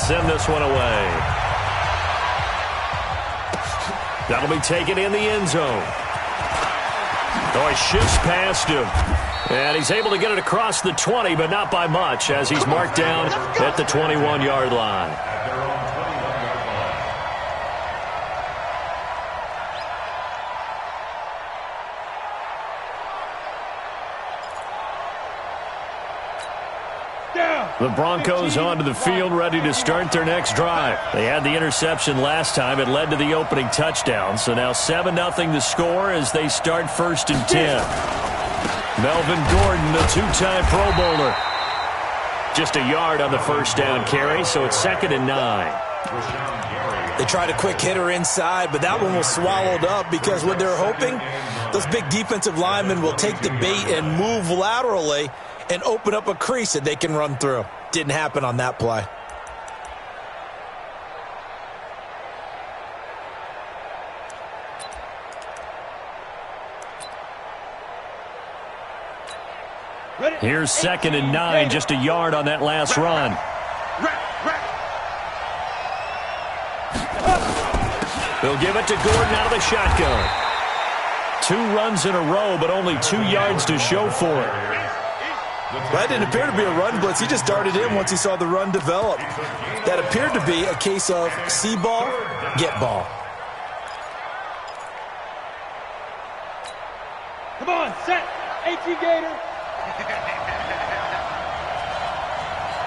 send this one away. That'll be taken in the end zone. Oh, he shifts past him. And he's able to get it across the 20, but not by much, as he's marked down at the 21-yard line. The Broncos onto the field, ready to start their next drive. They had the interception last time. It led to the opening touchdown. So now 7-0 the score as they start 1st and 10. Melvin Gordon, the two-time Pro Bowler. Just a yard on the first down carry, so it's 2nd and 9. They tried a quick hitter inside, but that one was swallowed up because what they're hoping, those big defensive linemen will take the bait and move laterally and open up a crease that they can run through. Didn't happen on that play. Here's 2nd and 9, just a yard on that last run. They'll give it to Gordon out of the shotgun. 2 runs in a row, but only 2 yards to show for it. That didn't appear to be a run blitz. He just darted in once he saw the run develop. That appeared to be a case of see ball, get ball. Come on, set. AT Gator.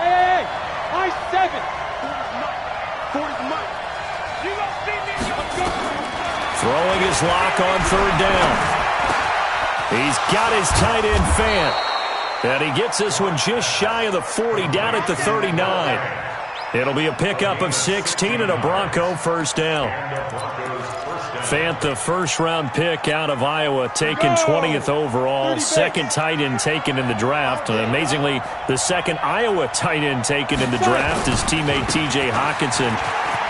Hey, high 7. You gonna see me? Throwing his lock on 3rd down. He's got his tight end Fant. And he gets this one just shy of the 40, down at the 39. It'll be a pickup of 16 and a Bronco first down. Fant, the first-round pick out of Iowa, taken 20th overall. 2nd tight end taken in the draft. Amazingly, the 2nd Iowa tight end taken in the draft is teammate T.J. Hockenson.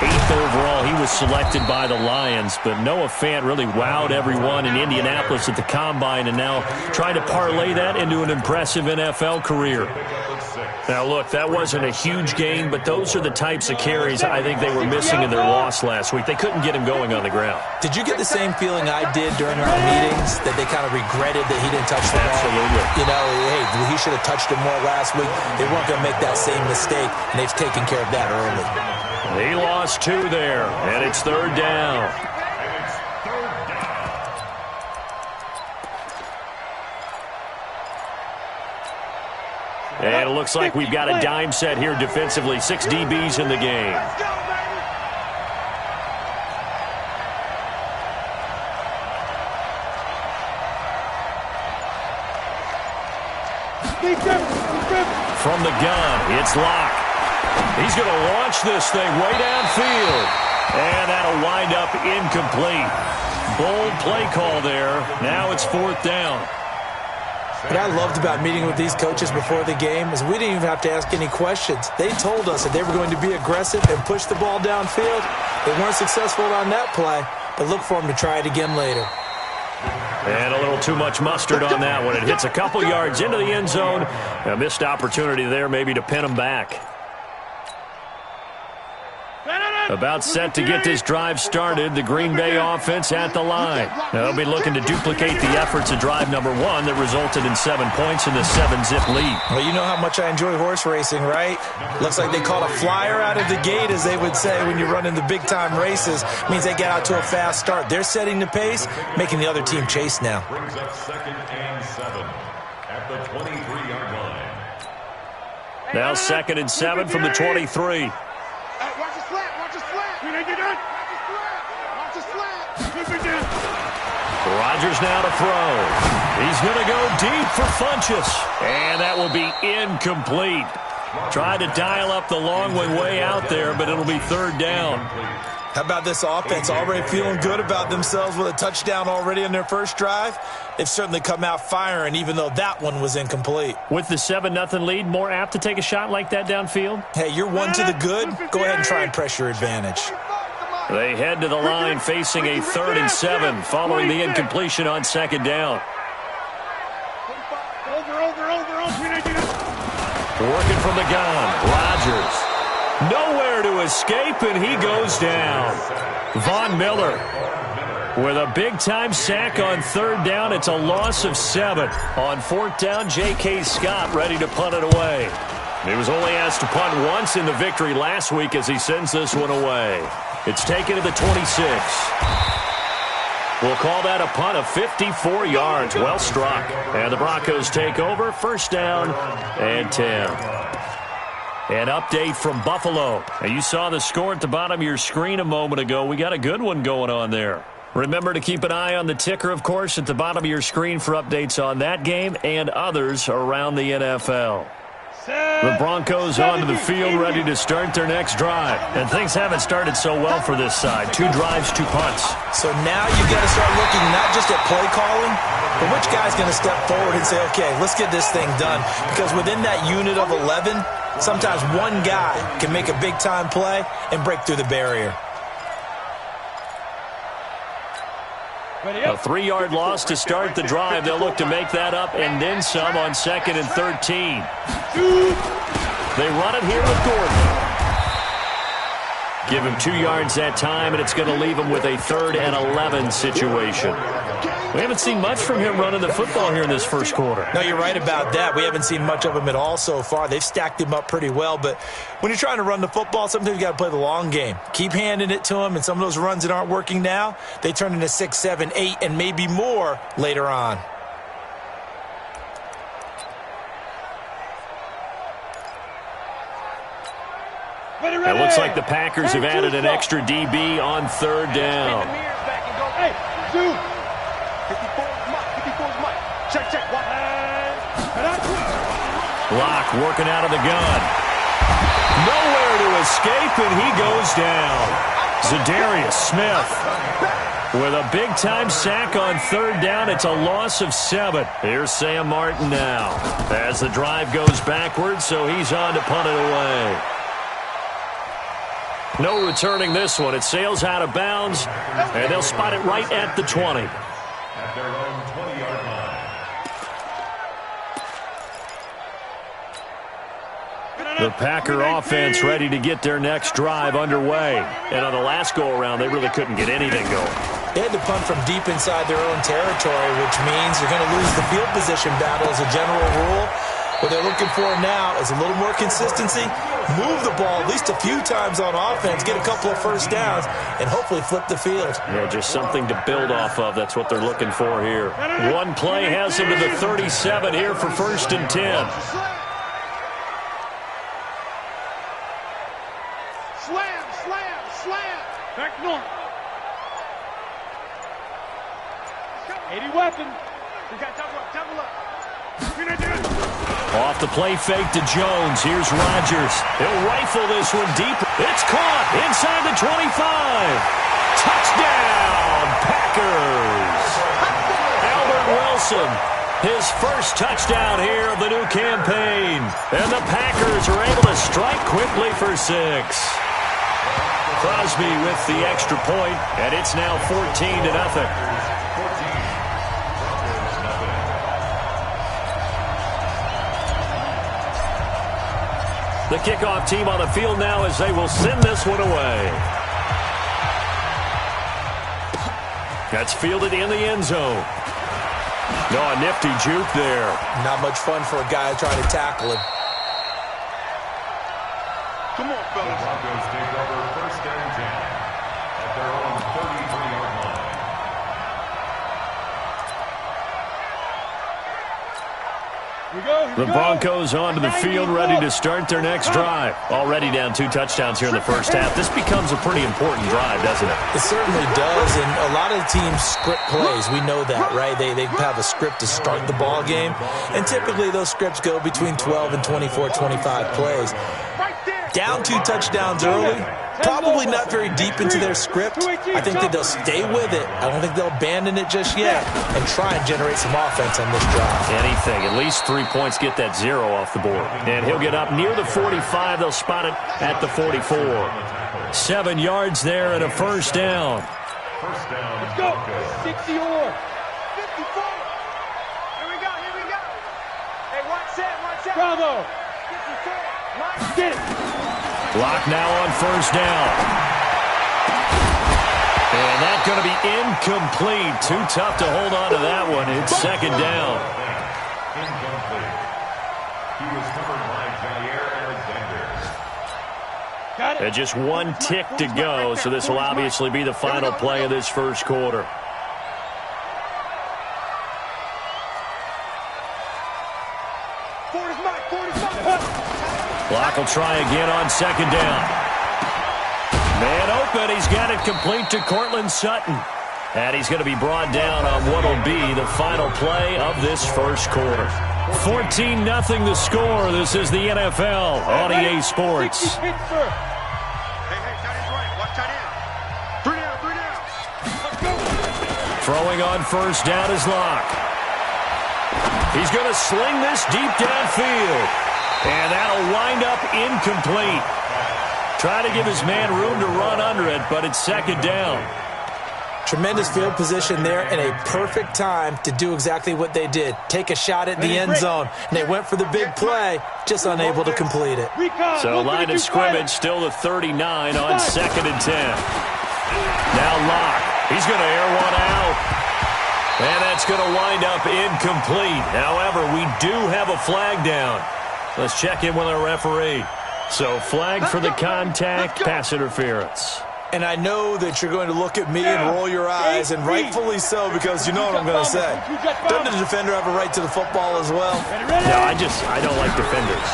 8th overall, he was selected by the Lions, but Noah Fant really wowed everyone in Indianapolis at the Combine and now trying to parlay that into an impressive NFL career. Now, look, that wasn't a huge gain, but those are the types of carries I think they were missing in their loss last week. They couldn't get him going on the ground. Did you get the same feeling I did during our meetings, that they kind of regretted that he didn't touch the ball? Absolutely. You know, hey, he should have touched it more last week. They weren't going to make that same mistake, and they've taken care of that early. He lost 2 there, and it's 3rd down. And it looks like we've got a dime set here defensively. 6 DBs in the game. From the gun, it's Locke. He's going to launch this thing way downfield. And that'll wind up incomplete. Bold play call there. Now it's 4th down. What I loved about meeting with these coaches before the game is we didn't even have to ask any questions. They told us that they were going to be aggressive and push the ball downfield. They weren't successful on that play, but look for them to try it again later. And a little too much mustard on that one. It hits a couple yards into the end zone. A missed opportunity there maybe to pin them back. About set to get this drive started, the Green Bay offense at the line. Now they'll be looking to duplicate the efforts of drive number 1 that resulted in 7 points in the 7-zip lead. Well, you know how much I enjoy horse racing, right? Looks like they caught a flyer out of the gate, as they would say when you're running the big-time races. It means they get out to a fast start. They're setting the pace, making the other team chase now. Brings up 2nd and 7 at the 23-yard line. Now 2nd and 7 from the 23. Rodgers now to throw. He's going to go deep for Funchess. And that will be incomplete. Tried to dial up the long way out there, but it'll be 3rd down. How about this offense already feeling good about themselves with a touchdown already in their first drive? They've certainly come out firing, even though that one was incomplete. With the 7-0 lead, more apt to take a shot like that downfield? Hey, you're 1 to the good. Go ahead and try and press your advantage. They head to the line facing a 3rd and 7 following the incompletion on 2nd down. Working from the gun, Rodgers. Nowhere to escape, and he goes down. Von Miller with a big-time sack on third down. It's a loss of 7. On fourth down, J.K. Scott ready to punt it away. He was only asked to punt once in the victory last week as he sends this one away. It's taken to the 26. We'll call that a punt of 54 yards. Well struck. And the Broncos take over. First down and 10. An update from Buffalo. And you saw the score at the bottom of your screen a moment ago. We got a good one going on there. Remember to keep an eye on the ticker, of course, at the bottom of your screen for updates on that game and others around the NFL. The Broncos onto the field ready to start their next drive. And things haven't started so well for this side. 2 drives, 2 punts. So now you've got to start looking not just at play calling, but which guy's going to step forward and say, okay, let's get this thing done. Because within that unit of 11, sometimes one guy can make a big-time play and break through the barrier. A 3-yard loss to start the drive. They'll look to make that up and then some on 2nd and 13. They run it here with Gordon. Give him 2 yards that time, and it's going to leave him with a 3rd and 11 situation. We haven't seen much from him running the football here in this first quarter. No, you're right about that. We haven't seen much of him at all so far. They've stacked him up pretty well, but when you're trying to run the football, sometimes you got to play the long game. Keep handing it to him, and some of those runs that aren't working now, they turn into 6, 7, 8, and maybe more later on. It looks like the Packers have added an extra DB on 3rd down. Hey, zoom. 54's Mike. Check. Locke working out of the gun. Nowhere to escape, and he goes down. Za'Darius Smith with a big-time sack on 3rd down. It's a loss of 7. Here's Sam Martin now as the drive goes backwards, so he's on to punt it away. No returning this one. It sails out of bounds, and they'll spot it right at the 20. At their own 20-yard line. The Packer offense ready to get their next drive underway. And on the last go-around, they really couldn't get anything going. They had to punt from deep inside their own territory, which means you're going to lose the field position battle as a general rule. What they're looking for now is a little more consistency, move the ball at least a few times on offense, get a couple of first downs, and hopefully flip the field. Yeah, just something to build off of. That's what they're looking for here. One play has them to the 37 here for 1st and 10. Slam. Back north. 80 weapon. We got double up. Off the play fake to Jones. Here's Rodgers. He'll rifle this one deep. It's caught inside the 25. Touchdown, Packers. Albert Wilson, his first touchdown here of the new campaign. And the Packers are able to strike quickly for 6. Crosby with the extra point, and it's now 14-0. The kickoff team on the field now as they will send this one away. That's fielded in the end zone. No, a nifty juke there. Not much fun for a guy trying to tackle him. Come on, The fellas. Broncos take over 1st and 10 at their own 33-yard line. The Broncos onto the field ready to start their next drive. Already down 2 touchdowns here in the first half. This becomes a pretty important drive, doesn't it? It certainly does, and a lot of the teams script plays. We know that, right? They have a script to start the ball game, and typically those scripts go between 12 and 24, 25 plays. Down 2 touchdowns early, probably not very deep into their script. I think that they'll stay with it. I don't think they'll abandon it just yet and try and generate some offense on this drive. Anything. At least 3 points, get that 0 off the board. And he'll get up near the 45. They'll spot it at the 44. 7 yards there and a first down. First down. Let's go. 60 or 54. Here we go. Hey, watch that. Bravo. 54. Get it. Clock now on first down. And that's going to be incomplete. Too tough to hold on to that one. It's second down. Incomplete. He was covered by Jair Alexander. And just one tick to go, so this will obviously be the final play of this first quarter. Clock will try again on second down. Man open. He's got it complete to Courtland Sutton. And he's going to be brought down on what will be the final play of this first quarter. 14-0 the score. This is the NFL on EA Sports. Throwing on first down is Locke. He's going to sling this deep downfield. And that'll wind up incomplete. Trying to give his man room to run under it, but it's second down. Tremendous field position there and a perfect time to do exactly what they did. Take a shot at the end zone. And they went for the big play, just unable to complete it. So line of scrimmage still the 39 on second and 10. Now Locke. He's going to air one out. And that's going to wind up incomplete. However, we do have a flag down. Let's check in with our referee. So flag for the contact, pass interference. And I know that you're going to look at me and roll your eyes, and rightfully so, because you know what I'm going to say. Doesn't the defender have a right to the football as well? No, I don't like defenders.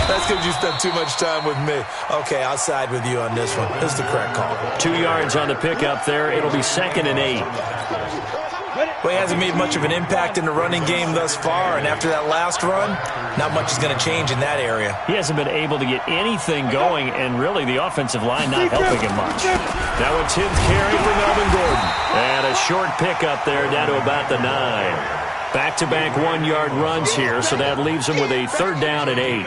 That's because you spent too much time with me. Okay, I'll side with you on this one. This is the correct call. 2 yards on the pickup there. It'll be second and 8. Well, he hasn't made much of an impact in the running game thus far, and after that last run, not much is going to change in that area. He hasn't been able to get anything going, and really the offensive line not helping him much. Now a 10th carry for Melvin Gordon. And a short pickup there down to about the 9. Back-to-back 1-yard runs here, so that leaves him with a third down at 8.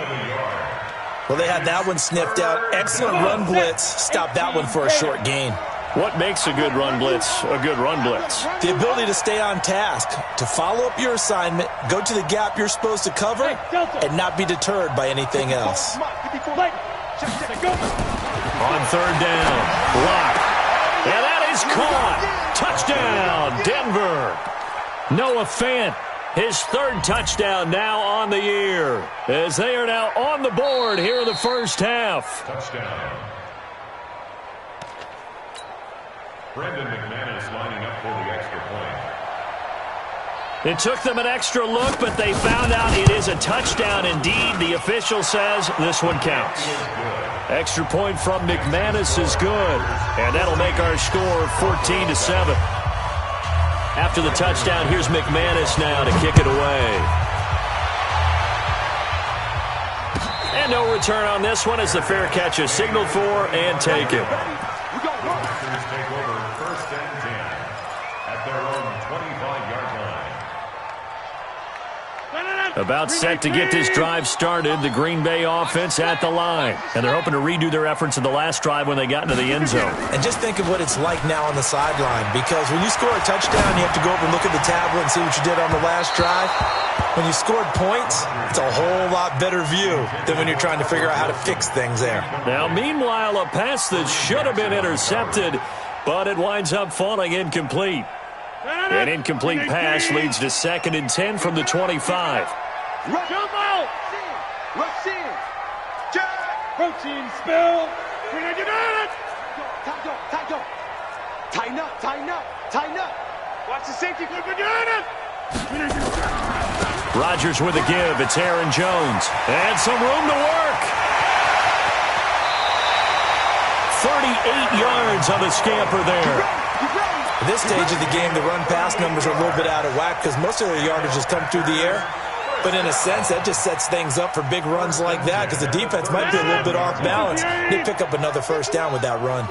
Well, they had that one sniffed out. Excellent run blitz. Stop that one for a short gain. What makes a good run blitz a good run blitz? The ability to stay on task, to follow up your assignment, go to the gap you're supposed to cover, and not be deterred by anything else. On third down, Locke. And that is caught. Touchdown, Denver. Noah Fant, his third touchdown now on the year, as they are now on the board here in the first half. Touchdown. Brendan McManus lining up for the extra point. It took them an extra look, but they found out it is a touchdown indeed. The official says this one counts. Extra point from McManus is good, and that'll make our score 14-7. After the touchdown, here's McManus now to kick it away. And no return on this one as the fair catch is signaled for and taken. Rockers take over first and 10 at their own 25-yard line. About set to get this drive started, the Green Bay offense at the line. And they're hoping to redo their efforts in the last drive when they got into the end zone. And just think of what it's like now on the sideline, because when you score a touchdown, you have to go over and look at the tablet and see what you did on the last drive. When you scored points, it's a whole lot better view than when you're trying to figure out how to fix things there. Now, meanwhile, a pass that should have been intercepted, but it winds up falling incomplete. An incomplete pass leads to second and 10 from the 25. Protein spill. Tighten up, tighten up, tighten up. Watch the safety. Rodgers with a give. It's Aaron Jones. And some room to work. 38 yards on the scamper there. At this stage of the game, the run-pass numbers are a little bit out of whack because most of their yardage has come through the air. But in a sense, that just sets things up for big runs like that because the defense might be a little bit off balance. They pick up another first down with that run.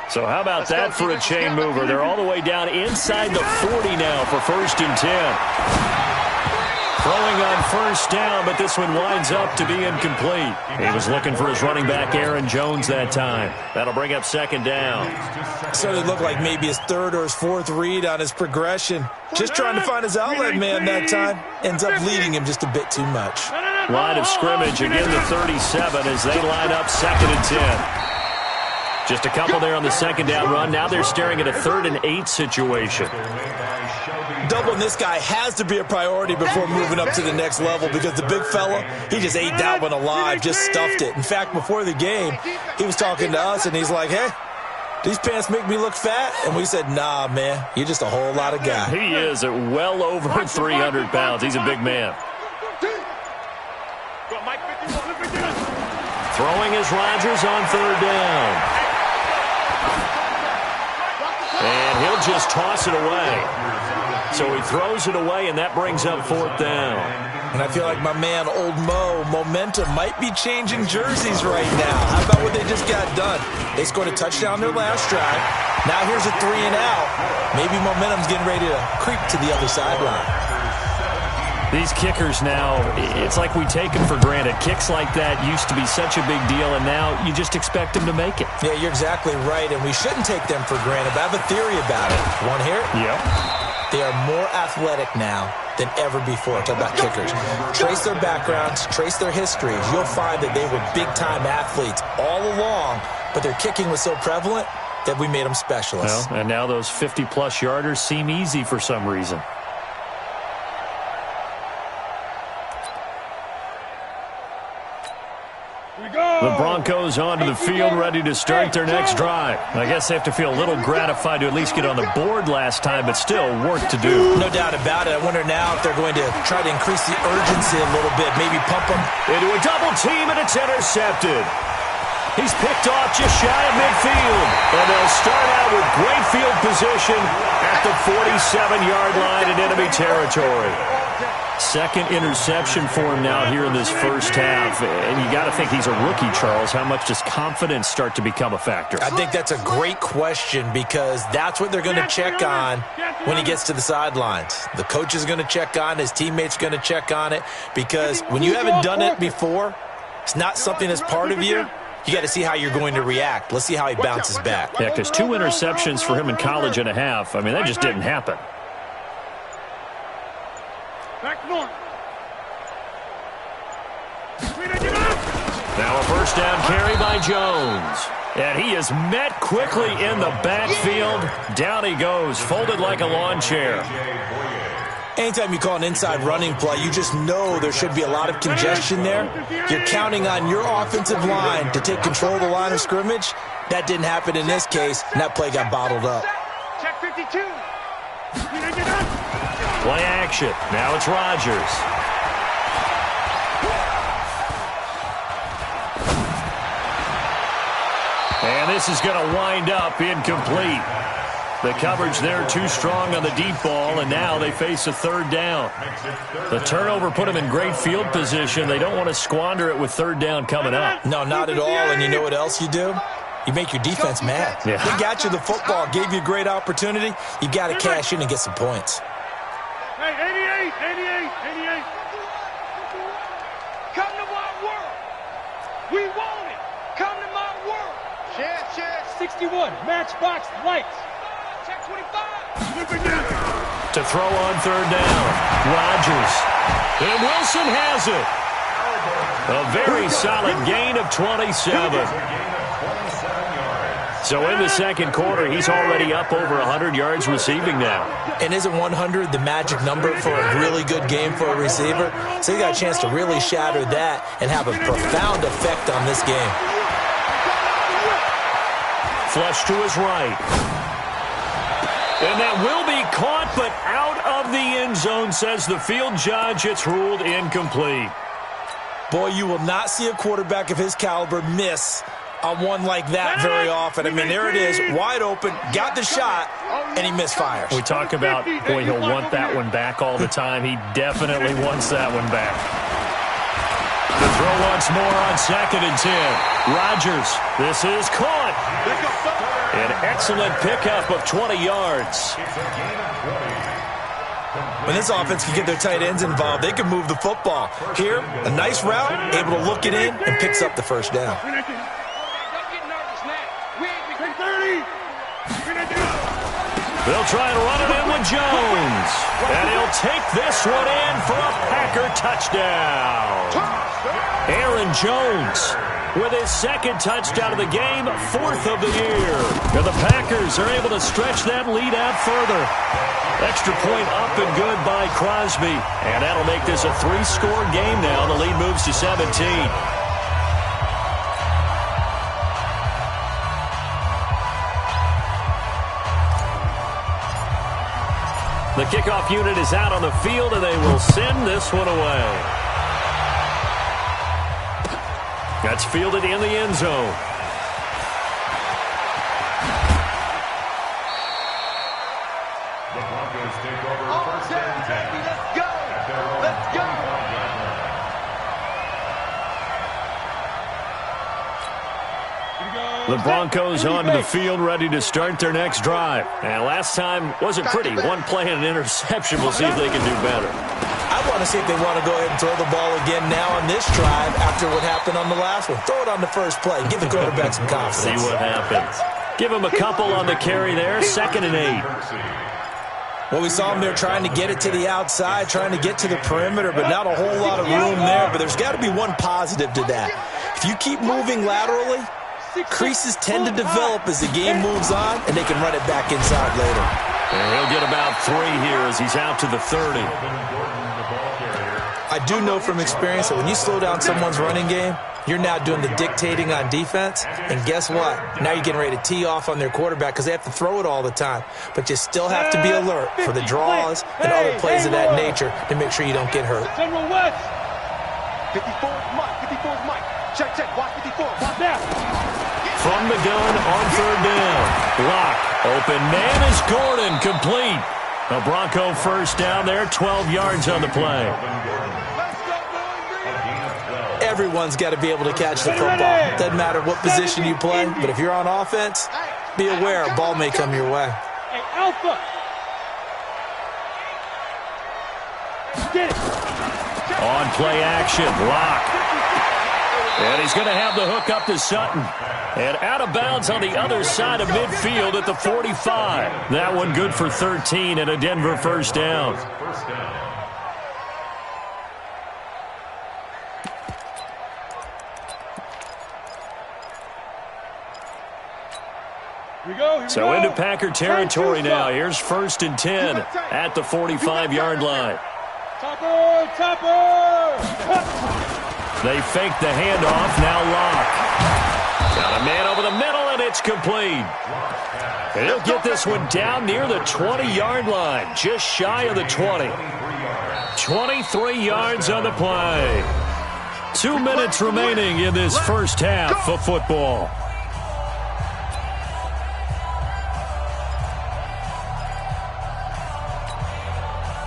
So how about that for a chain mover? They're all the way down inside the 40 now for first and 10. Throwing on first down, but this one winds up to be incomplete. He was looking for his running back, Aaron Jones, that time. That'll bring up second down. So it looked like maybe his third or his fourth read on his progression. Just trying to find his outlet man that time. Ends up leading him just a bit too much. Line of scrimmage, again the 37 as they line up 2nd and 10. Just a couple there on the second down run. Now they're staring at a 3rd and 8 situation. Doubling this guy has to be a priority before moving up to the next level because the big fella, he just ate that one alive, just stuffed it. In fact, before the game, he was talking to us, and he's like, hey, these pants make me look fat? And we said, nah, man, you're just a whole lot of guy. He is at well over 300 pounds. He's a big man. Throwing is Rodgers on 3rd down. And he'll just toss it away. So he throws it away, and that brings up 4th down. And I feel like my man, Old Mo, momentum might be changing jerseys right now. How about what they just got done? They scored a touchdown their last drive. Now here's a 3 and out. Maybe momentum's getting ready to creep to the other sideline. These kickers now, it's like we take them for granted. Kicks like that used to be such a big deal, and now you just expect them to make it. Yeah, you're exactly right, and we shouldn't take them for granted. But I have a theory about it. Want to hear it? Yep. They are more athletic now than ever before. Talk about kickers. Trace their backgrounds, trace their histories. You'll find that they were big-time athletes all along, but their kicking was so prevalent that we made them specialists. Well, and now those 50-plus yarders seem easy for some reason. The Broncos onto the field, ready to start their next drive. I guess they have to feel a little gratified to at least get on the board last time, but still work to do. No doubt about it. I wonder now if they're going to try to increase the urgency a little bit, maybe pump them into a double team, and it's intercepted. He's picked off just shy of midfield, and they'll start out with great field position at the 47-yard line in enemy territory. Second interception for him now here in this first half. And you got to think he's a rookie, Charles. How much does confidence start to become a factor? I think that's a great question because that's what they're going to check on when he gets to the sidelines. The coach is going to check on, his teammates are going to check on it because when you haven't done it before, it's not something that's part of you. You got to see how you're going to react. Let's see how he bounces back. Yeah, because 2 interceptions for him in college and a half. I mean, that just didn't happen. Now a first down carry by Jones. And he is met quickly in the backfield. Down he goes, folded like a lawn chair. Anytime you call an inside running play, you just know there should be a lot of congestion there. You're counting on your offensive line to take control of the line of scrimmage. That didn't happen in this case, and that play got bottled up. Check 52. Play action. Now it's Rodgers. And this is going to wind up incomplete. The coverage there too strong on the deep ball, and now they face a 3rd down. The turnover put them in great field position. They don't want to squander it with 3rd down coming up. No, not at all. And you know what else you do? You make your defense mad. Yeah. They got you the football, gave you a great opportunity. You got to cash in and get some points. Hey, 88. Come to my world. We want it. Come to my world. Share. 61. Matchbox lights. Check 25. To throw on 3rd down. Rodgers. And Wilson has it. A very solid gain of 27. So in the second quarter, he's already up over 100 yards receiving now. And isn't 100 the magic number for a really good game for a receiver? So he got a chance to really shatter that and have a profound effect on this game. Flush to his right. And that will be caught, but out of the end zone, says the field judge. It's ruled incomplete. Boy, you will not see a quarterback of his caliber miss on one like that very often. I mean, there it is, wide open, got the shot, and he misfires. We talk about, boy, he'll want that one back all the time. He definitely wants that one back. The throw once more on 2nd and 10. Rodgers, this is caught. An excellent pickup of 20 yards. When this offense can get their tight ends involved, they can move the football. Here, a nice route, able to look it in, and picks up the first down. They'll try and run it in with Jones. And he'll take this one in for a Packer touchdown. Aaron Jones with his second touchdown of the game, 4th of the year. And the Packers are able to stretch that lead out further. Extra point up and good by Crosby. And that'll make this a 3-score game now. The lead moves to 17. The kickoff unit is out on the field, and they will send this one away. That's fielded in the end zone. The Broncos take over first and 10. Let's go! Let's go! The Broncos onto the field, ready to start their next drive. And last time wasn't pretty. One play and an interception. We'll see if they can do better. I want to see if they want to go ahead and throw the ball again now on this drive after what happened on the last one. Throw it on the first play. Give the quarterback some confidence. See what happens. Give him a couple on the carry there. 2nd and 8. Well, we saw them there trying to get it to the outside, trying to get to the perimeter, but not a whole lot of room there. But there's got to be one positive to that. If you keep moving laterally, creases tend to develop as the game moves on, and they can run it back inside later. And he'll get about 3 here as he's out to the 30. I do know from experience that when you slow down someone's running game, you're now doing the dictating on defense. And guess what? Now you're getting ready to tee off on their quarterback because they have to throw it all the time. But you still have to be alert for the draws and other plays of that nature to make sure you don't get hurt. General West. 54 Mike. 54 Mike. Check, check. Watch 54. Watch that. From the gun on 3rd down. Lock. Open man is Gordon. Complete. A Bronco first down there. 12 yards on the play. Everyone's got to be able to catch the football. Doesn't matter what position you play, but if you're on offense, be aware a ball may come your way. Hey, Alpha. Get it. On play action. Lock. And he's going to have the hook up to Sutton. And out of bounds on the other side of midfield at the 45. That one good for 13 and a Denver first down. So into Packer territory now. Here's 1st and 10 at the 45-yard line. Topper! Topper! They fake the handoff. Now Lock. Got a man over the middle, and it's complete. And he'll get this one down near the 20-yard line, just shy of the 20. 23 yards on the play. 2 minutes remaining in this first half of football.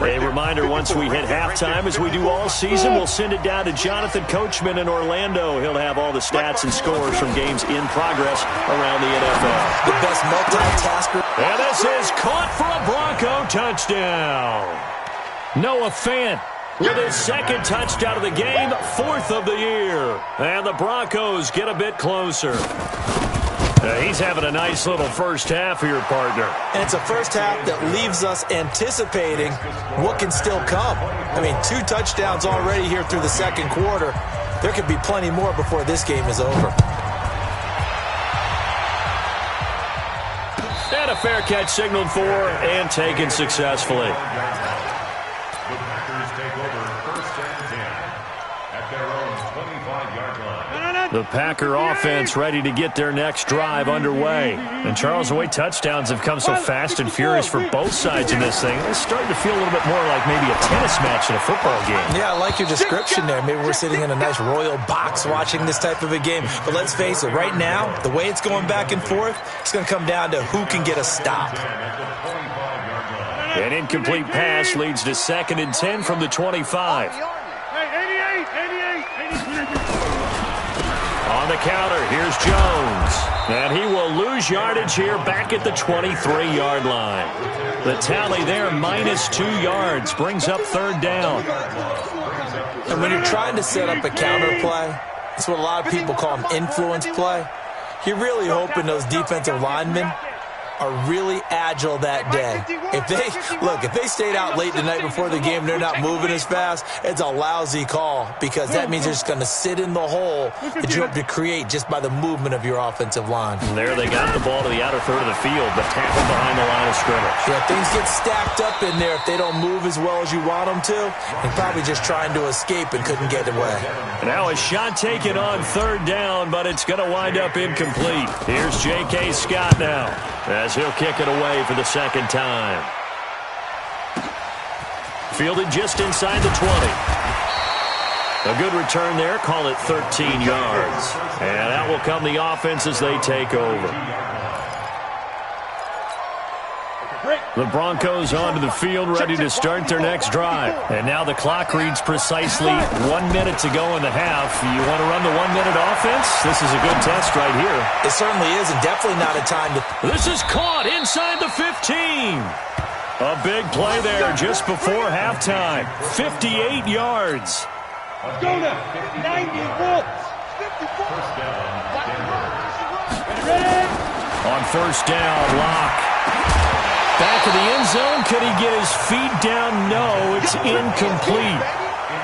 A reminder, once we hit halftime, as we do all season, we'll send it down to Jonathan Coachman in Orlando. He'll have all the stats and scores from games in progress around the NFL. The best multitasker. And this is caught for a Bronco touchdown. Noah Fant with his 2nd touchdown of the game, 4th of the year. And the Broncos get a bit closer. He's having a nice little first half here, partner. And it's a first half that leaves us anticipating what can still come. I mean, 2 touchdowns already here through the 2nd quarter. There could be plenty more before this game is over. And a fair catch signaled for and taken successfully. The Packers take over 1st and 10 at their own 25-yard line. The Packer offense ready to get their next drive underway. And Charles, the way touchdowns have come so fast and furious for both sides in this thing, it's starting to feel a little bit more like maybe a tennis match in a football game. Yeah, I like your description there. Maybe we're sitting in a nice royal box watching this type of a game. But let's face it, right now, the way it's going back and forth, it's going to come down to who can get a stop. An incomplete pass leads to 2nd and 10 from the 25. On the counter, here's Jones. And he will lose yardage here back at the 23-yard line. The tally there, -2 yards, brings up 3rd down. And when you're trying to set up a counter play, that's what a lot of people call an influence play. You're really hoping those defensive linemen are really agile that day. If they stayed out late the night before the game, they're not moving as fast, it's a lousy call because that means they're just going to sit in the hole that you hope to create just by the movement of your offensive line. And there they got the ball to the outer third of the field, but tackled behind the line of scrimmage. Yeah, things get stacked up in there if they don't move as well as you want them to. And probably just trying to escape and couldn't get away. Now a shot taken on third down, but it's going to wind up incomplete. Here's J.K. Scott now as he'll kick it away for the second time. Fielded just inside the 20. A good return there. Call it 13 yards. And out will come the offense as they take over. The Broncos onto the field, ready to start their next drive. And now the clock reads precisely 1 minute to go in the half. You want to run the 1 minute offense? This is a good test right here. It certainly is, and definitely not a time to... This is caught inside the 15. A big play there just before halftime. 58 yards. Let's go now. 90 volts. 54. Ready? On first down, Locke. Back of the end zone. Could he get his feet down? No, it's incomplete.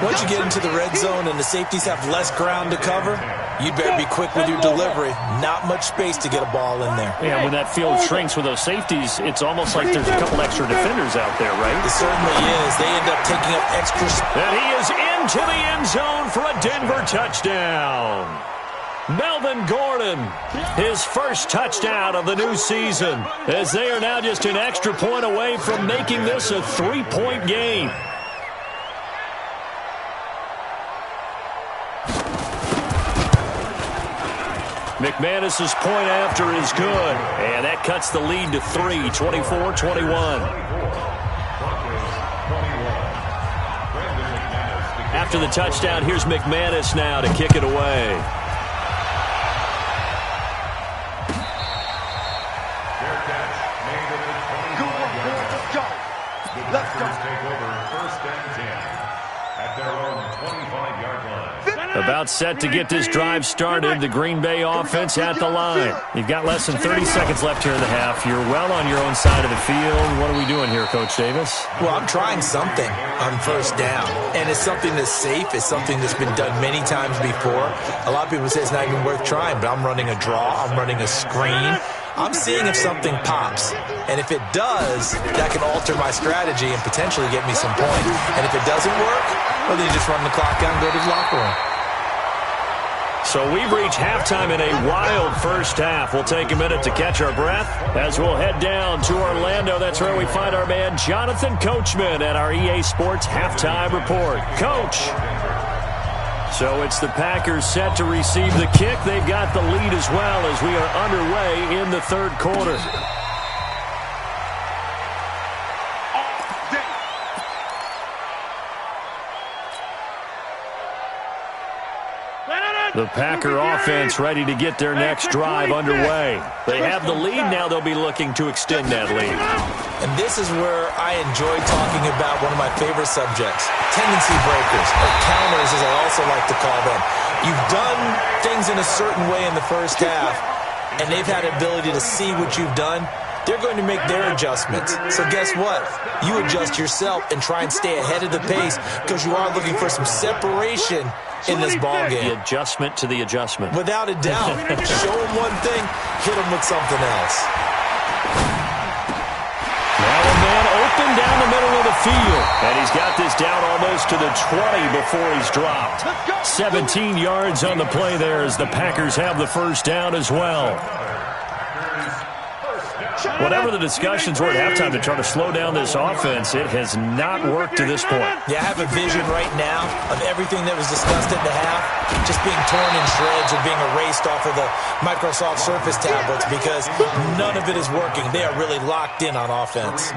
Once you get into the red zone and the safeties have less ground to cover, you better be quick with your delivery. Not much space to get a ball in there. Yeah, when that field shrinks with those safeties, it's almost like there's a couple extra defenders out there, right? It certainly is. They end up taking up extra space. And he is into the end zone for a Denver touchdown. Melvin Gordon, his first touchdown of the new season, as they are now just an extra point away from making this a 3-point game. McManus's point after is good, and that cuts the lead to 3, 24-21. After the touchdown, here's McManus now to kick it away. Let's go. Take over first and 10 at their own 25-yard line. About set to get this drive started. The Green Bay offense at the line. You've got less than 30 seconds left here in the half. You're well on your own side of the field. What are we doing here, Coach Davis? Well, I'm trying something on first down. And it's something that's safe. It's something that's been done many times before. A lot of people say it's not even worth trying, but I'm running a draw. I'm running a screen. I'm seeing if something pops. And if it does, that can alter my strategy and potentially get me some points. And if it doesn't work, well, then you just run the clock down and go to the locker room. So we've reached halftime in a wild first half. We'll take a minute to catch our breath as we'll head down to Orlando. That's where we find our man Jonathan Coachman at our EA Sports Halftime Report. Coach. So it's the Packers set to receive the kick. They've got the lead as well as we are underway in the third quarter. The Packer offense ready to get their next drive underway. They have the lead. Now they'll be looking to extend that lead. And this is where I enjoy talking about one of my favorite subjects, tendency breakers, or counters as I also like to call them. You've done things in a certain way in the first half, and they've had the ability to see what you've done. They're going to make their adjustments. So guess what? You adjust yourself and try and stay ahead of the pace because you are looking for some separation in this ball game. The adjustment to the adjustment. Without a doubt. Show them one thing, hit them with something else. Now a man open down the middle of the field. And he's got this down almost to the 20 before he's dropped. 17 yards on the play there as the Packers have the first down as well. Whatever the discussions were at halftime to try to slow down this offense, it has not worked to this point. Yeah, I have a vision right now of everything that was discussed at the half just being torn in shreds or being erased off of the Microsoft Surface tablets because none of it is working. They are really locked in on offense.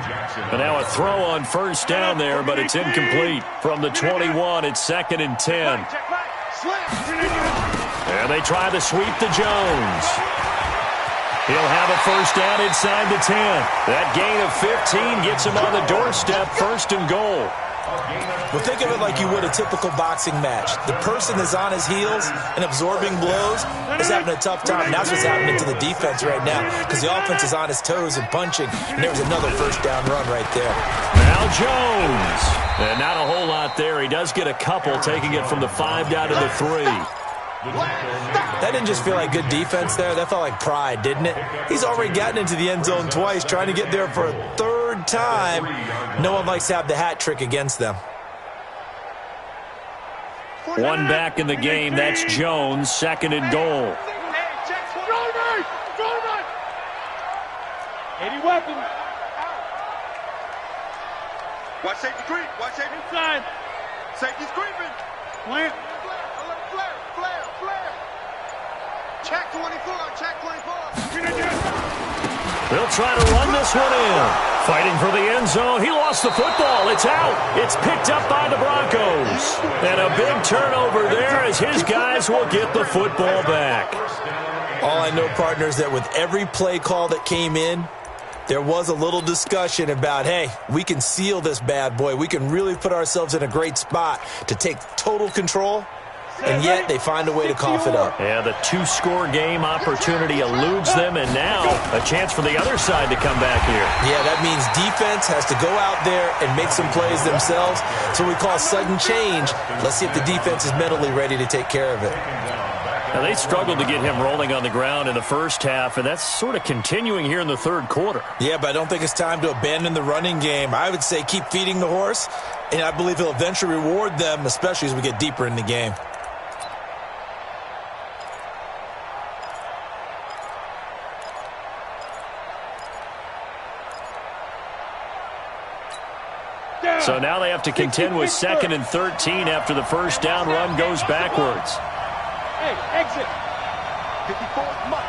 And now a throw on first down there, but it's incomplete. From the 21, it's 2nd and 10. And they try to sweep to Jones. He'll have a first down inside the 10. That gain of 15 gets him on the doorstep, 1st and goal. Well, think of it like you would a typical boxing match. The person that's on his heels and absorbing blows is having a tough time. And that's what's happening to the defense right now because the offense is on his toes and punching. And there was another first down run right there. Now Jones. And not a whole lot there. He does get a couple, taking it from the 5 down to the 3. That didn't just feel like good defense there. That felt like pride, didn't it? He's already gotten into the end zone twice, trying to get there for a third time. No one likes to have the hat trick against them. One back in the game. That's Jones, 2nd and goal. 80 weapon. Watch safety creep. Watch safety Inside. Safety's creeping. Plant. Flare. Check 24. Check 24. They'll try to run this one in. Fighting for the end zone. He lost the football. It's out. It's picked up by the Broncos. And a big turnover there as his guys will get the football back. All I know, partner, is that with every play call that came in, there was a little discussion about, hey, we can seal this bad boy. We can really put ourselves in a great spot to take total control. And yet they find a way to cough it up. Yeah, the 2-score game opportunity eludes them, and now a chance for the other side to come back here. Yeah, that means defense has to go out there and make some plays themselves. So we call sudden change. Let's see if the defense is mentally ready to take care of it. Now, they struggled to get him rolling on the ground in the first half, and that's sort of continuing here in the third quarter. Yeah, but I don't think it's time to abandon the running game. I would say keep feeding the horse, and I believe he'll eventually reward them, especially as we get deeper in the game. So now they have to contend with 2nd and 13 after the first down run goes backwards. Hey, exit. 54, Mike.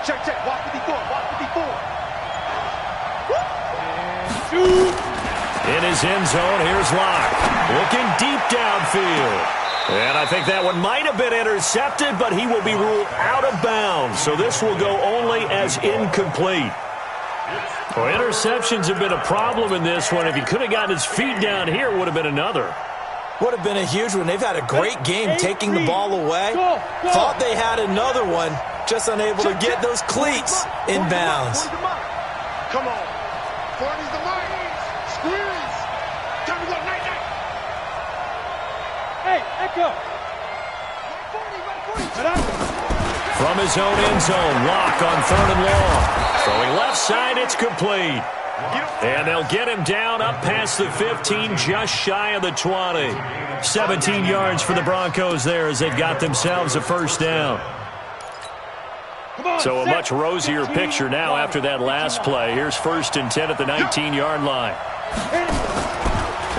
Check. Watch 54. In his end zone, here's Locke. Looking deep downfield. And I think that one might have been intercepted, but he will be ruled out of bounds. So this will go only as incomplete. Well, interceptions have been a problem in this one. If he could have gotten his feet down here, it would have been another. Would have been a huge one. They've had a great game taking the ball away. Thought they had another one, just unable to get those cleats in bounds. Come on. 40's the mark. Squeeze. Time to go. Night. Hey, Echo. 40. From his own end zone, Locke on 3rd and long. Throwing left side, it's complete. And they'll get him down up past the 15, just shy of the 20. 17 yards for the Broncos there as they've got themselves a first down. So a much rosier picture now after that last play. Here's 1st and 10 at the 19-yard line.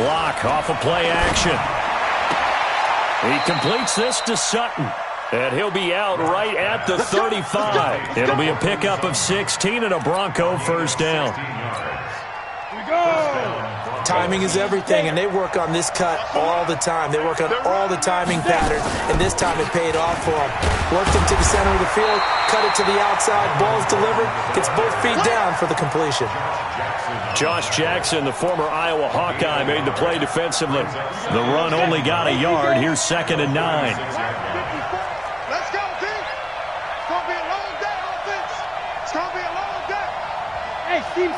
Locke off of play action. He completes this to Sutton. And he'll be out right at the 35. It'll be a pickup of 16 and a Bronco first down. Timing is everything, and they work on this cut all the time. They work on all the timing patterns, and this time it paid off for them. Worked him to the center of the field, cut it to the outside, ball's delivered, gets both feet down for the completion. Josh Jackson, the former Iowa Hawkeye, made the play defensively. The run only got a yard. Here's 2nd and 9. Team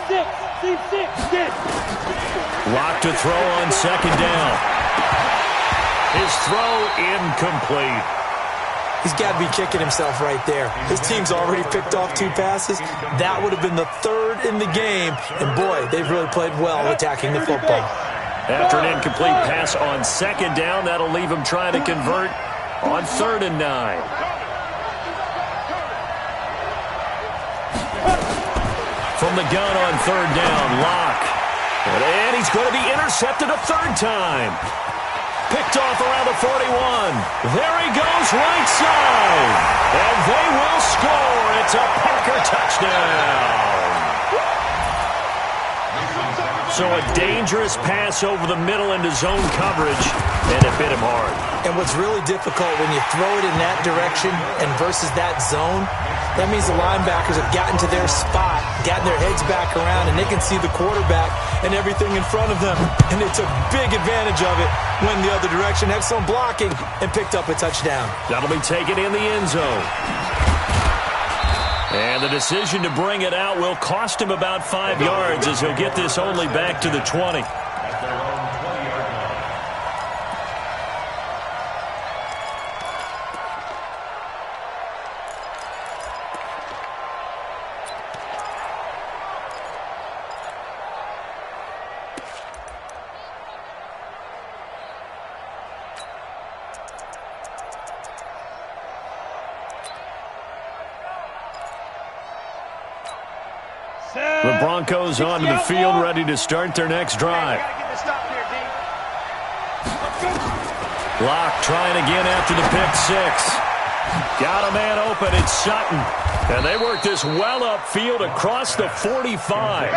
6, get. Locke to throw on 2nd down. His throw incomplete. He's got to be kicking himself right there. His team's already picked off 2 passes. That would have been the 3rd in the game. And, boy, they've really played well attacking the football. After an incomplete pass on 2nd down, that'll leave him trying to convert on 3rd and 9. From the gun on 3rd down, Locke. And he's going to be intercepted a 3rd time. Picked off around the 41. There he goes, right side. And they will score. It's a Packer touchdown. So a dangerous pass over the middle into zone coverage, and it hit him hard. And what's really difficult when you throw it in that direction and versus that zone, That means the linebackers have gotten to their spot, gotten their heads back around, and they can see the quarterback and everything in front of them. And they took big advantage of it, went the other direction, excellent blocking, and picked up a touchdown. That'll be taken in the end zone. And the decision to bring it out will cost him about 5 yards as he'll get this only back to the 20. At their own 20-yard line. The Broncos onto the field, ready to start their next drive. Locke trying again after the pick six. Got a man open. It's Sutton. And they work this well upfield across the 45.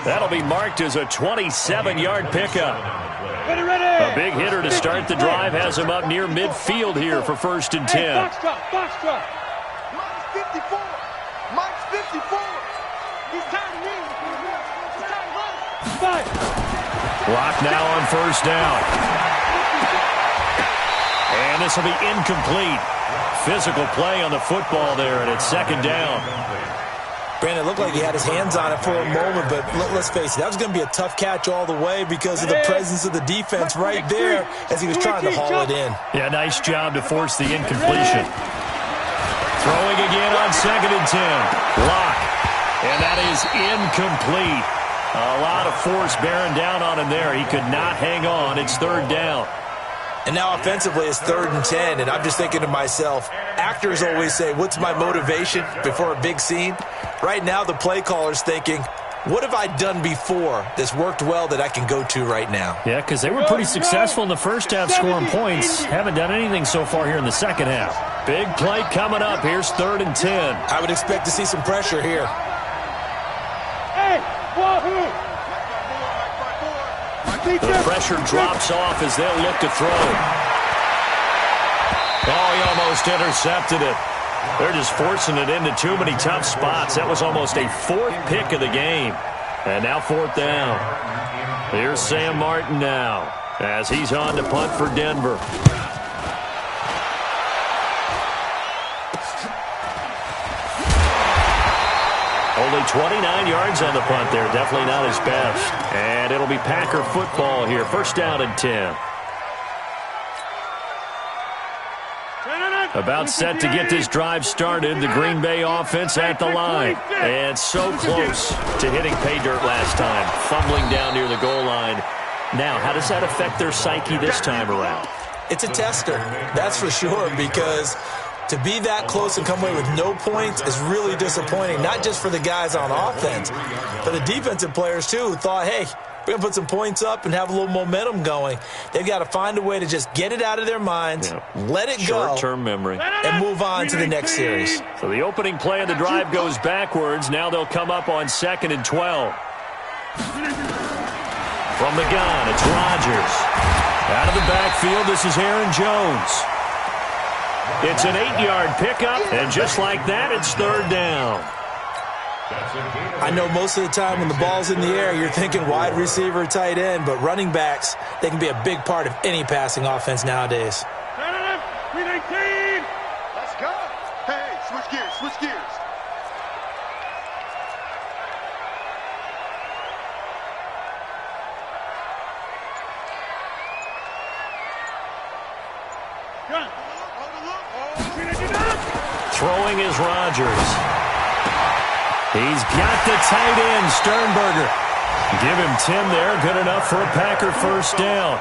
That'll be marked as a 27-yard pickup. A big hitter to start the drive has him up near midfield here for 1st and 10. Box drop. Mike's 54. Mike's 54. He's tired of me. He's tired of us. 5. Locke now on 1st down. And this will be incomplete. Physical play on the football there, and it's 2nd down. Brandon, it looked like he had his hands on it for a moment, but let's face it, that was going to be a tough catch all the way because of the presence of the defense right there as he was trying to haul it in. Yeah, nice job to force the incompletion. Throwing again on 2nd and 10. Locke. And that is incomplete. A lot of force bearing down on him there. He could not hang on. It's 3rd down. And now offensively it's 3rd and 10, and I'm just thinking to myself, actors always say, what's my motivation before a big scene? Right now the play caller's thinking, what have I done before that's worked well that I can go to right now? Yeah, because they were pretty successful in the first half scoring points. Haven't done anything so far here in the second half. Big play coming up. Here's 3rd and 10. I would expect to see some pressure here. Hey, wahoo! The pressure drops off as they'll look to throw. Oh, he almost intercepted it. They're just forcing it into too many tough spots. That was almost a 4th pick of the game. And now 4th down. Here's Sam Martin now as he's on to punt for Denver. Only 29 yards on the punt there. Definitely not his best. And it'll be Packer football here. 1st down and 10. About set to get this drive started. The Green Bay offense at the line. And so close to hitting pay dirt last time. Fumbling down near the goal line. Now, how does that affect their psyche this time around? It's a tester, that's for sure, because to be that close and come away with no points is really disappointing, not just for the guys on offense, but the defensive players, too, who thought, hey, we're going to put some points up and have a little momentum going. They've got to find a way to just get it out of their minds, let it go, short-term memory, and move on to the next series. So the opening play of the drive goes backwards. Now they'll come up on 2nd and 12. From the gun, it's Rodgers. Out of the backfield, this is Aaron Jones. It's an 8-yard pickup, and just like that, it's 3rd down. I know most of the time when the ball's in the air, you're thinking wide receiver, tight end, but running backs, they can be a big part of any passing offense nowadays. 319. Let's go. Hey, switch gears, switch gears. Throwing is Rodgers. He's got the tight end, Sternberger. Give him 10 there. Good enough for a Packer 1st down.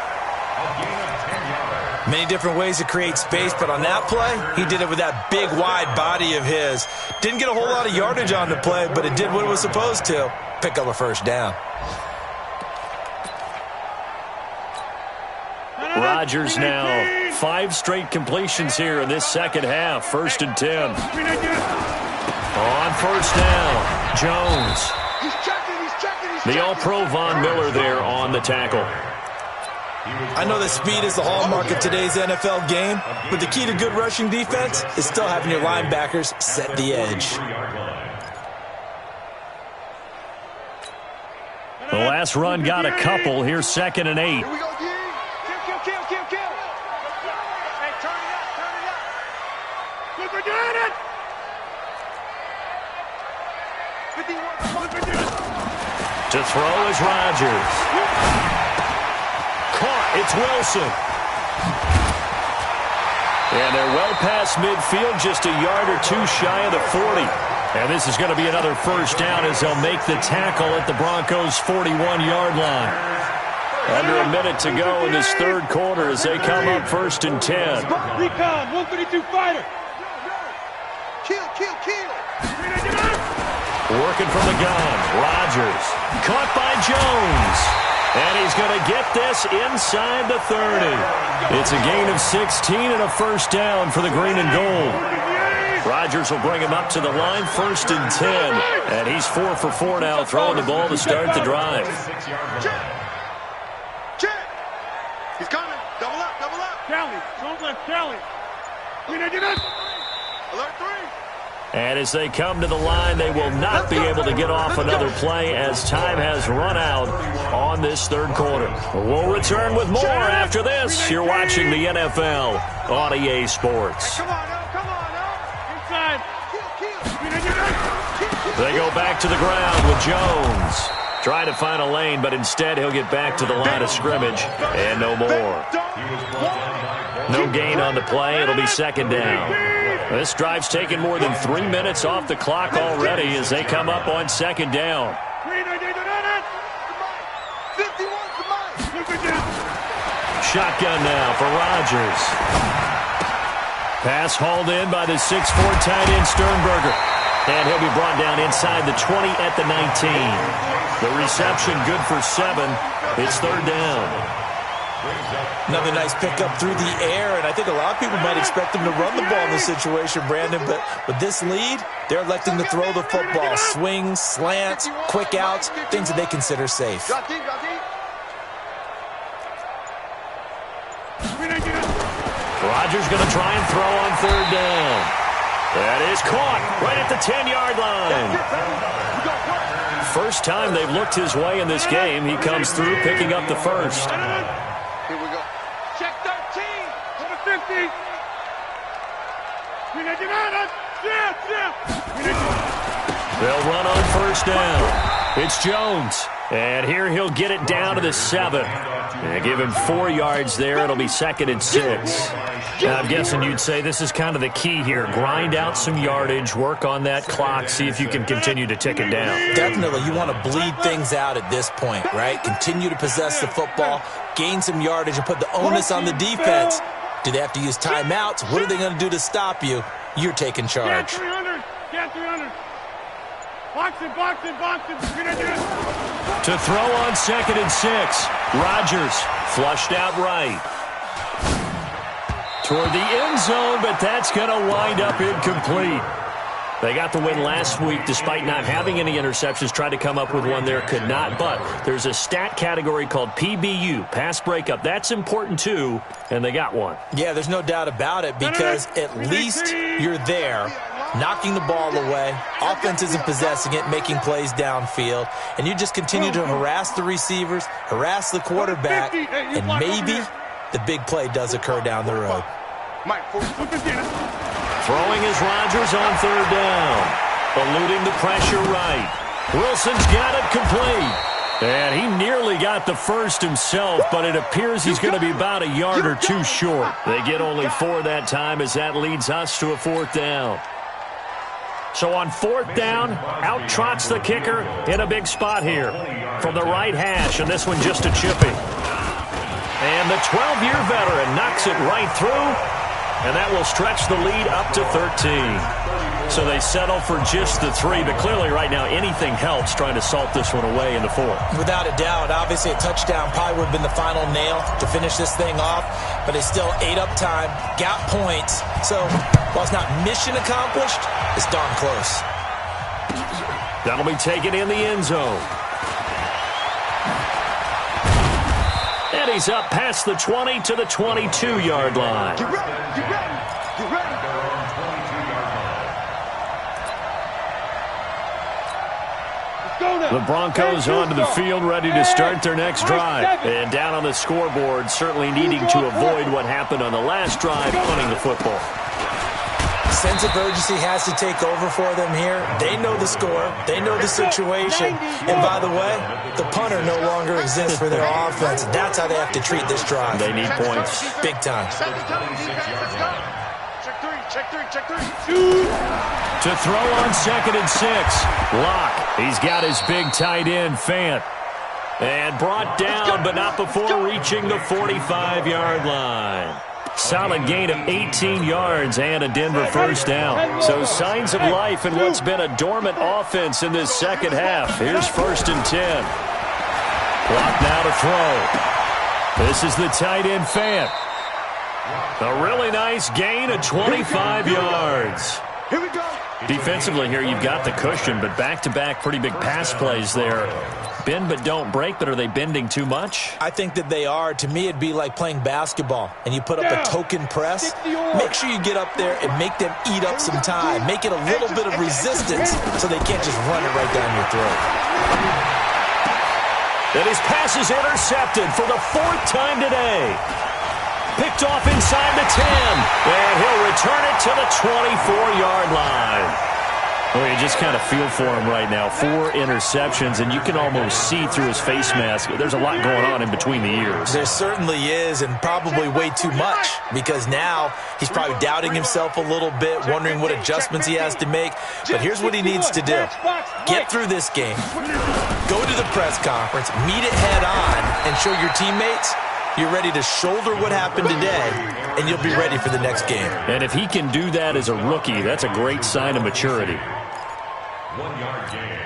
Many different ways to create space, but on that play, he did it with that big, wide body of his. Didn't get a whole lot of yardage on the play, but it did what it was supposed to. Pick up a 1st down. Rodgers now 5 straight completions here in this second half. 1st and 10. On 1st down, Jones. He's checking, the All-Pro Von Miller there on the tackle. I know that speed is the hallmark of today's NFL game, but the key to good rushing defense is still having your linebackers set the edge. The last run got a couple. Here's 2nd and 8. Here we go, G. Kill. Hey, turn it up. Look, we're doing it. 51. To throw is Rodgers. Caught. It's Wilson. And they're well past midfield, just a yard or two shy of the 40. And this is going to be another first down as they'll make the tackle at the Broncos' 41-yard line. Under a minute to go in this third quarter as they come up 1st and 10. Recon, 132 fighter. Kill. Working from the gun. Rodgers. Caught by Jones. And he's going to get this inside the 30. It's a gain of 16 and a first down for the green and gold. Rodgers will bring him up to the line, 1st and 10. And he's 4 for 4 now, throwing the ball to start the drive. Check. He's coming. Double up. Kelly, don't let Kelly. Alert 3. And as they come to the line, they will not be able to get off another play as time has run out on this third quarter. We'll return with more after this. You're watching the NFL on EA Sports. Come on now. Inside. They go back to the ground with Jones. Trying to find a lane, but instead he'll get back to the line of scrimmage. And no more. No gain on the play. It'll be 2nd down. This drive's taken more than 3 minutes off the clock already as they come up on 2nd down. Shotgun now for Rodgers. Pass hauled in by the 6'4" tight end Sternberger. And he'll be brought down inside the 20 at the 19. The reception good for 7. It's 3rd down. Another nice pickup through the air, and I think a lot of people might expect them to run the ball in this situation, Brandon, but with this lead, they're electing to throw the football. Swings, slants, quick outs, things that they consider safe. Drop deep. Rodgers going to try and throw on 3rd down. That is caught right at the 10-yard line. First time they've looked his way in this game. He comes through picking up the first. Here we go. Check 13. Number 50. They'll run on 1st down. It's Jones. And here he'll get it down to the 7. And give him 4 yards there. It'll be 2nd and 6. Now, I'm guessing you'd say this is kind of the key here. Grind out some yardage, work on that clock, see if you can continue to tick it down. Definitely. You want to bleed things out at this point, right? Continue to possess the football, gain some yardage, and put the onus on the defense. Do they have to use timeouts? What are they going to do to stop you? You're taking charge. Get 300. Boxing. To throw on 2nd and 6. Rodgers flushed out right. Toward the end zone, but that's going to wind up incomplete. They got the win last week despite not having any interceptions. Tried to come up with one there, could not. But there's a stat category called PBU, pass breakup. That's important too, and they got one. Yeah, there's no doubt about it because at least you're there, knocking the ball away. Offense isn't possessing it, making plays downfield. And you just continue to harass the receivers, harass the quarterback, and maybe the big play does occur down the road. Throwing is Rodgers on 3rd down. Eluding the pressure right. Wilson's got it complete. And he nearly got the first himself, but it appears he's going to be about a yard or two short. They get only 4 that time as that leads us to a 4th down. So on 4th down, out trots the kicker in a big spot here from the right hash, and this one just a chippy. And the 12-year veteran knocks it right through. And that will stretch the lead up to 13. So they settle for just the 3. But clearly right now anything helps trying to salt this one away in the 4th. Without a doubt. Obviously a touchdown probably would have been the final nail to finish this thing off. But they still ate up time, got points. So while it's not mission accomplished, it's darn close. That'll be taken in the end zone. And And he's up past the 20 to the 22-yard line. Get ready, get ready, get ready. Their own 22-yard line. The Broncos onto the field, ready to start their next drive. And down on the scoreboard, certainly needing to avoid what happened on the last drive, punting the football. Sense of urgency has to take over for them here. They know the score. They know the situation. And by the way, the punter no longer exists for their offense. That's how they have to treat this drive. They need points. Big time. Check three, check three, check three. To throw on 2nd and 6. Locke. He's got his big tight end, Fant. And brought down, but not before reaching the 45-yard line. Solid gain of 18 yards and a Denver first down. So signs of life in what's been a dormant offense in this second half. Here's 1st and 10. Clock now to throw. This is the tight end, Fant. A really nice gain of 25 yards. Here we go. Defensively here, you've got the cushion, but back-to-back pretty big pass plays there. Bend but don't break, but are they bending too much? I think that they are. To me, it'd be like playing basketball, and you put up a token press. Make sure you get up there and make them eat up some time. Make it a little bit of resistance so they can't just run it right down your throat. And his pass is intercepted for the 4th time today. Picked off inside the 10, and he'll return it to the 24-yard line. Well, you just kind of feel for him right now. 4 interceptions, and you can almost see through his face mask. There's a lot going on in between the ears. There certainly is, and probably way too much, because now he's probably doubting himself a little bit, wondering what adjustments he has to make. But here's what he needs to do. Get through this game. Go to the press conference, meet it head on, and show your teammates you're ready to shoulder what happened today, and you'll be ready for the next game. And if he can do that as a rookie, that's a great sign of maturity. 1-yard gain.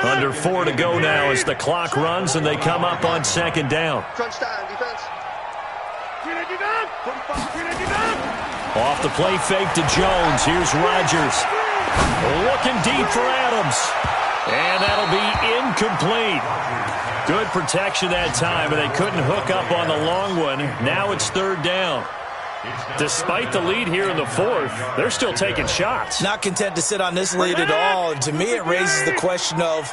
Under 4 to go now as the clock runs, and they come up on 2nd down. Crunch time, defense. Off the play fake to Jones. Here's Rodgers. Looking deep for Adams. And that'll be incomplete. Good protection that time, but they couldn't hook up on the long one. Now it's 3rd down. Despite the lead here in the 4th, they're still taking shots. Not content to sit on this lead at all. And to me, it raises the question of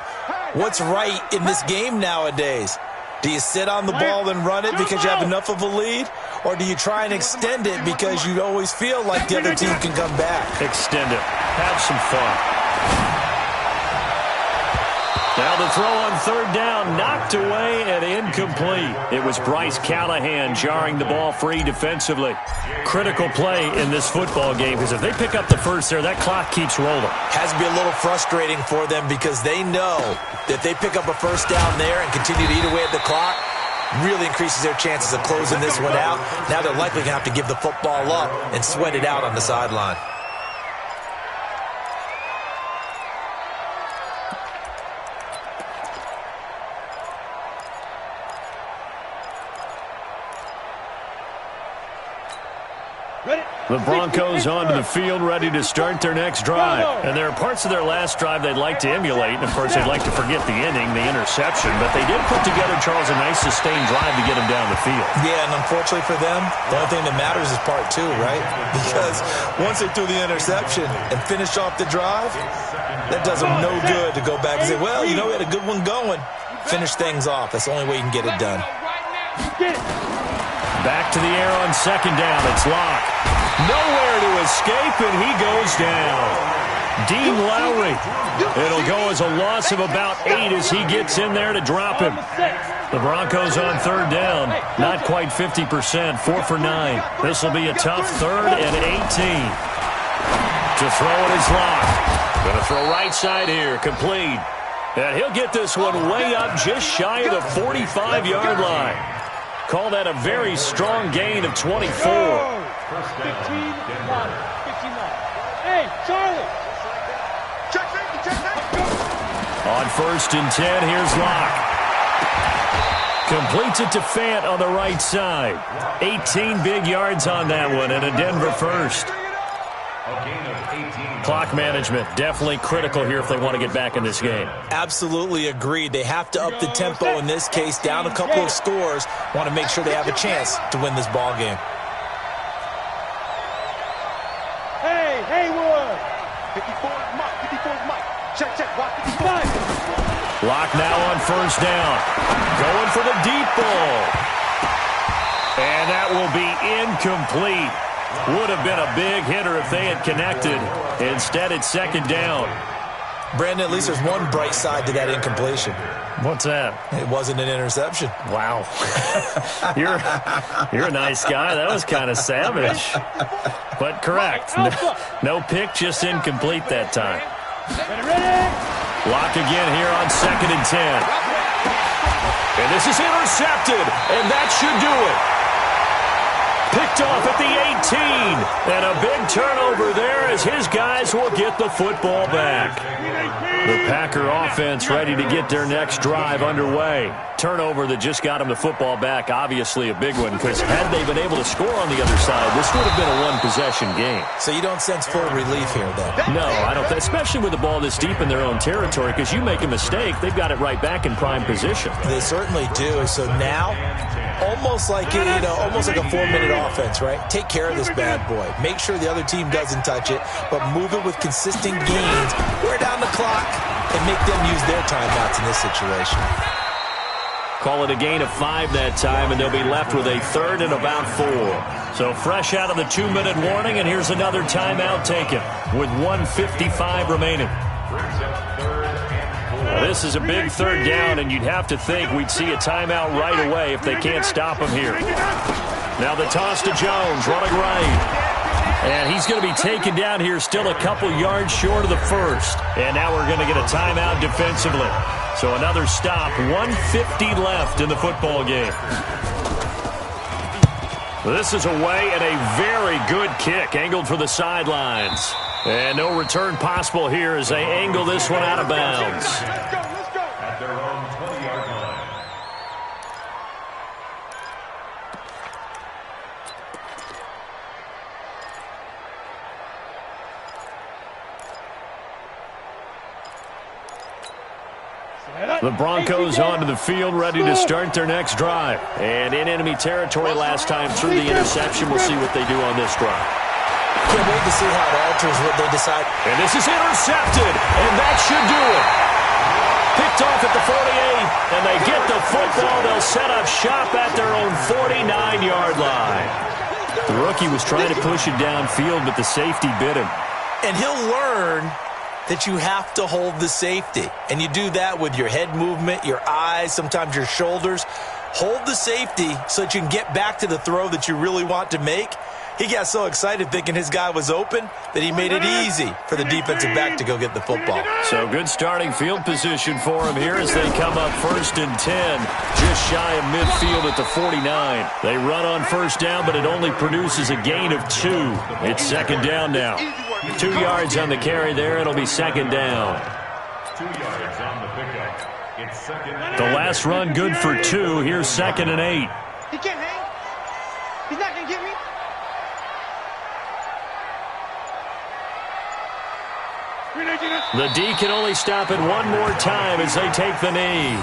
what's right in this game nowadays. Do you sit on the ball and run it because you have enough of a lead? Or do you try and extend it because you always feel like the other team can come back? Extend it. Have some fun. Now the throw on 3rd down, knocked away and incomplete. It was Bryce Callahan jarring the ball free defensively. Critical play in this football game, because if they pick up the first there, that clock keeps rolling. Has to be a little frustrating for them because they know that they pick up a first down there and continue to eat away at the clock, really increases their chances of closing this one out. Now they're likely going to have to give the football up and sweat it out on the sideline. The Broncos onto the field, ready to start their next drive. And there are parts of their last drive they'd like to emulate. And, of course, they'd like to forget the inning, the interception. But they did put together, Charles, a nice sustained drive to get them down the field. Yeah, and unfortunately for them, the only thing that matters is part 2, right? Because once they threw the interception and finished off the drive, that does them no good to go back and say, well, you know, we had a good one going. Finish things off. That's the only way you can get it done. Back to the air on 2nd down. It's Locke. Nowhere to escape, and he goes down. Dean Lowry. It'll go as a loss of about 8 as he gets in there to drop him. The Broncos on 3rd down. Not quite 50%. 4 for 9. This will be a tough 3rd and 18. To throw it is Locke. Going to throw right side here. Complete. And he'll get this one way up just shy of the 45-yard line. Call that a very strong gain of 24. 15 Hey, Charlie. Check safety, check safety. On 1st and 10, here's Locke. Completes it to Fant on the right side. 18 big yards on that one and a Denver first. A gain of 18. Clock management, definitely critical here if they want to get back in this game. Absolutely agreed. They have to up the tempo in this case, down a couple of scores. Want to make sure they have a chance to win this ball game. Hey, Haywood. 54 is Mike. 54 is Mike. Check, watch 55. Lock now on first down. Going for the deep ball. And that will be incomplete. Would have been a big hitter if they had connected. Instead, it's second down. Brandon, at least there's one bright side to that incompletion. What's that? It wasn't an interception. Wow. You're a nice guy. That was kind of savage. But correct. No pick, just incomplete that time. Ready? Lock again here on 2nd and 10. And this is intercepted, and that should do it. Picked off at the 18. And a big turnover there as his guys will get the football back. The Packer offense ready to get their next drive underway. Turnover that just got them the football back, obviously a big one, because had they been able to score on the other side, this would have been a one-possession game. So you don't sense full relief here, then? No, I don't. Especially with the ball this deep in their own territory, because you make a mistake, they've got it right back in prime position. They certainly do. So now, almost like almost like a 4-minute offense, right? Take care of this bad boy. Make sure the other team doesn't touch it, but move it with consistent gains. Wear down the clock and make them use their timeouts in this situation. Call it a gain of 5 that time, and they'll be left with a 3rd and about 4. So fresh out of the 2-minute warning, and here's another timeout taken with 1:55 remaining. This is a big 3rd down, and you'd have to think we'd see a timeout right away if they can't stop him here. Now the toss to Jones, running right. And he's going to be taken down here still a couple yards short of the first. And now we're going to get a timeout defensively. So another stop, 1:50 left in the football game. This is away and a very good kick, angled for the sidelines. And no return possible here as they angle this one out of bounds. At their own 20-yard line. The Broncos onto the field, ready to start their next drive. And in enemy territory last time through the interception. We'll see what they do on this drive. Can't wait to see how it alters what they decide. And this is intercepted, and that should do it. Picked off at the 48, and they get the football. They'll set up shop at their own 49-yard line. The rookie was trying to push it downfield, but the safety bit him. And he'll learn that you have to hold the safety. And you do that with your head movement, your eyes, sometimes your shoulders. Hold the safety so that you can get back to the throw that you really want to make. He got so excited thinking his guy was open that he made it easy for the defensive back to go get the football. So good starting field position for him here as they come up 1st and 10, just shy of midfield at the 49. They run on first down, but it only produces a gain of 2. It's second down now. 2 yards on the carry there. It'll be second down. 2 yards on the pickup. It's second down. The last run good for 2. Here's 2nd and 8. He can't hang. He's not going to get me. The D can only stop it one more time as they take the knee.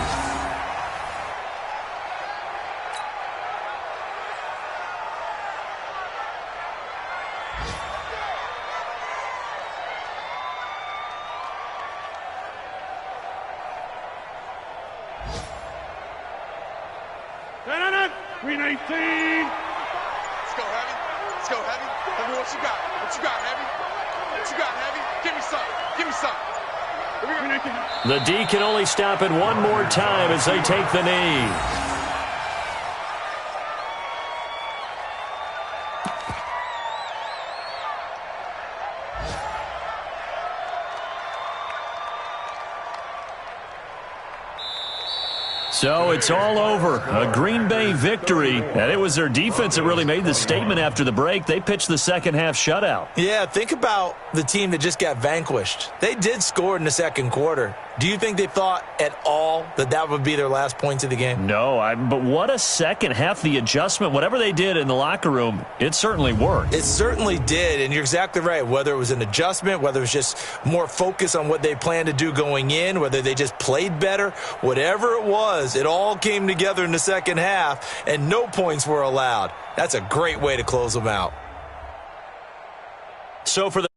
Green 18. Let's go, Heavy. Let's go, Heavy. Heavy, what you got? What you got, Heavy? What you got, Heavy? Give me some. Give me some. The D can only stop it one more time as they take the knee. So it's all over. A Green Bay victory. And it was their defense that really made the statement after the break. They pitched the second half shutout. Yeah, think about the team that just got vanquished. They did score in the second quarter. Do you think they thought at all that that would be their last points of the game? No, but what a second half. The adjustment, whatever they did in the locker room, it certainly worked. It certainly did, and you're exactly right. Whether it was an adjustment, whether it was just more focus on what they planned to do going in, whether they just played better, whatever it was, it all came together in the second half, and no points were allowed. That's a great way to close them out. So for the